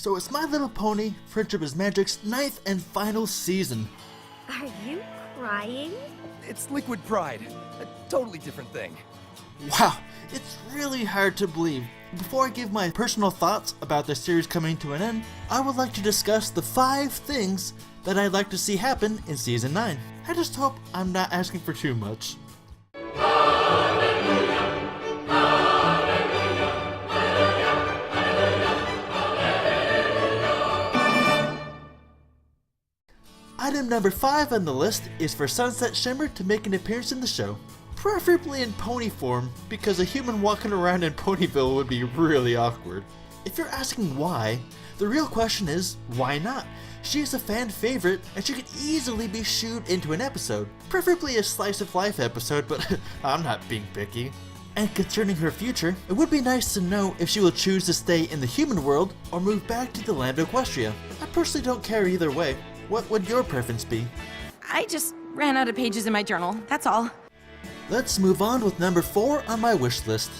So it's My Little Pony, Friendship is Magic's 9th and final season. Are you crying? It's liquid pride. A totally different thing. Wow, it's really hard to believe. Before I give my personal thoughts about the series coming to an end, I would like to discuss the 5 things that I'd like to see happen in Season 9. I just hope I'm not asking for too much. Item number 5 on the list is for Sunset Shimmer to make an appearance in the show. Preferably in pony form, because a human walking around in Ponyville would be really awkward. If you're asking why, the real question is, why not? She is a fan favorite, and she could easily be shooed into an episode. Preferably a slice of life episode, but I'm not being picky. And concerning her future, it would be nice to know if she will choose to stay in the human world or move back to the land of Equestria. I personally don't care either way. What would your preference be? I just ran out of pages in my journal, that's all. Let's move on with number 4 on my wish list.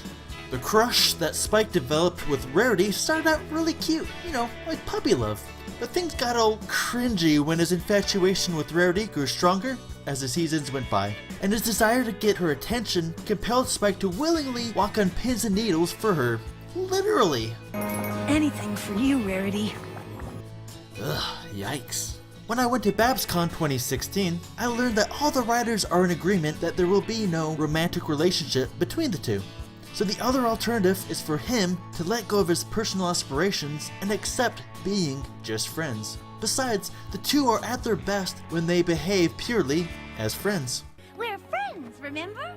The crush that Spike developed with Rarity started out really cute, you know, like puppy love. But things got all cringy when his infatuation with Rarity grew stronger as the seasons went by, and his desire to get her attention compelled Spike to willingly walk on pins and needles for her. Literally. Anything for you, Rarity. Ugh, yikes. When I went to BABSCon 2016, I learned that all the writers are in agreement that there will be no romantic relationship between the two. So the other alternative is for him to let go of his personal aspirations and accept being just friends. Besides, the two are at their best when they behave purely as friends. We're friends, remember?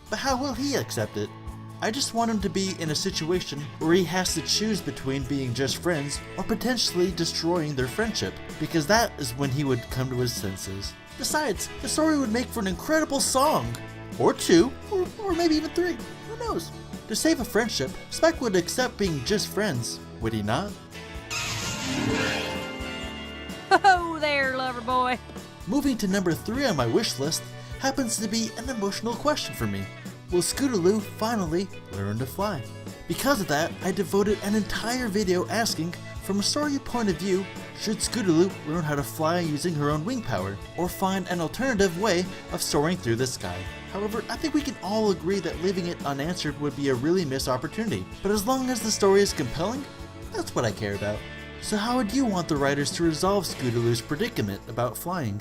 But how will he accept it? I just want him to be in a situation where he has to choose between being just friends or potentially destroying their friendship, because that is when he would come to his senses. Besides, the story would make for an incredible song. Or 2, or maybe even 3, who knows? To save a friendship, Spike would accept being just friends, would he not? Oh there, lover boy. Moving to number 3 on my wish list happens to be an emotional question for me. Will Scootaloo finally learn to fly? Because of that, I devoted an entire video asking, from a story point of view, should Scootaloo learn how to fly using her own wing power, or find an alternative way of soaring through the sky? However, I think we can all agree that leaving it unanswered would be a really missed opportunity. But as long as the story is compelling, that's what I care about. So how would you want the writers to resolve Scootaloo's predicament about flying?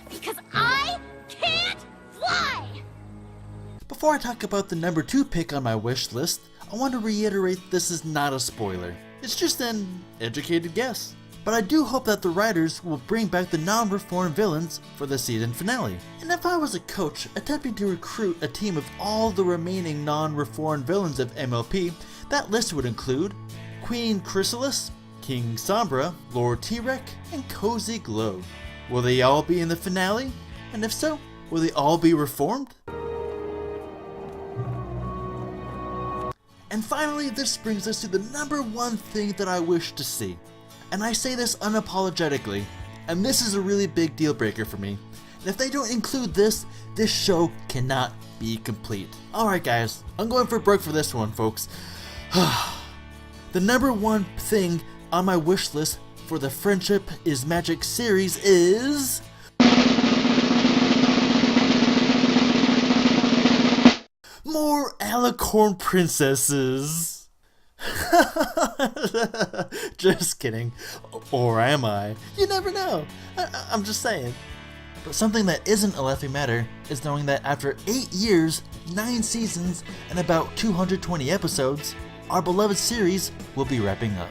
Because I can't fly! Before I talk about the number 2 pick on my wish list, I want to reiterate this is not a spoiler. It's just an educated guess. But I do hope that the writers will bring back the non-reformed villains for the season finale. And if I was a coach attempting to recruit a team of all the remaining non-reformed villains of MLP, that list would include Queen Chrysalis, King Sombra, Lord T-Rex, and Cozy Glow. Will they all be in the finale? And if so, will they all be reformed? And finally, this brings us to the number 1 thing that I wish to see. And I say this unapologetically, and this is a really big deal breaker for me. And if they don't include this, this show cannot be complete. Alright guys, I'm going for broke for this one, folks. The number 1 thing on my wish list for the Friendship is Magic series is... more Alicorn princesses. Just kidding. Or am I? You never know. I'm just saying. But something that isn't a laughing matter is knowing that after 8 years, 9 seasons, and about 220 episodes, our beloved series will be wrapping up.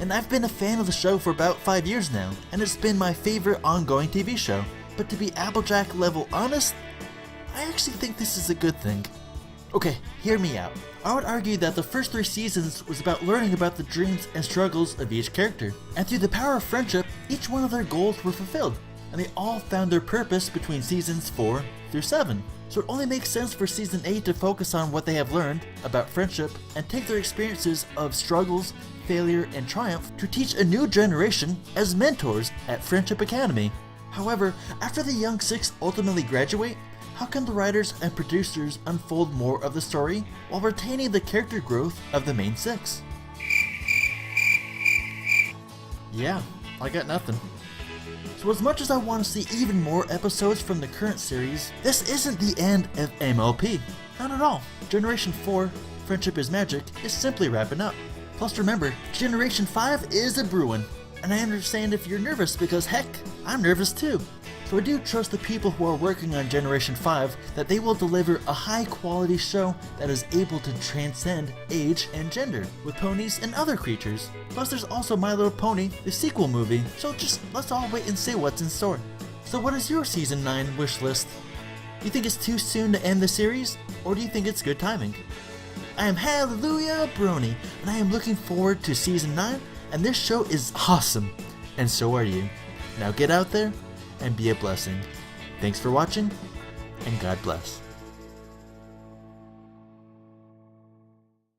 And I've been a fan of the show for about 5 years now, and it's been my favorite ongoing TV show. But to be Applejack level honest, I actually think this is a good thing. Okay, hear me out. I would argue that the first 3 seasons was about learning about the dreams and struggles of each character, and through the power of friendship, each one of their goals were fulfilled, and they all found their purpose between seasons 4 through 7. So it only makes sense for season 8 to focus on what they have learned about friendship and take their experiences of struggles, failure, and triumph to teach a new generation as mentors at Friendship Academy. However, after the young 6 ultimately graduate, how can the writers and producers unfold more of the story while retaining the character growth of the main 6? Yeah, I got nothing. So as much as I want to see even more episodes from the current series, this isn't the end of MLP. Not at all. Generation 4, Friendship is Magic, is simply wrapping up. Plus remember, Generation 5 is a brewing. And I understand if you're nervous because heck, I'm nervous too. So I do trust the people who are working on Generation 5 that they will deliver a high quality show that is able to transcend age and gender with ponies and other creatures. Plus there's also My Little Pony, the sequel movie, so just let's all wait and see what's in store. So what is your Season 9 wish list? Do you think it's too soon to end the series, or do you think it's good timing? I am Hallelujah Brony, and I am looking forward to Season 9, and this show is awesome, and so are you. Now get out there and be a blessing. Thanks for watching, and God bless.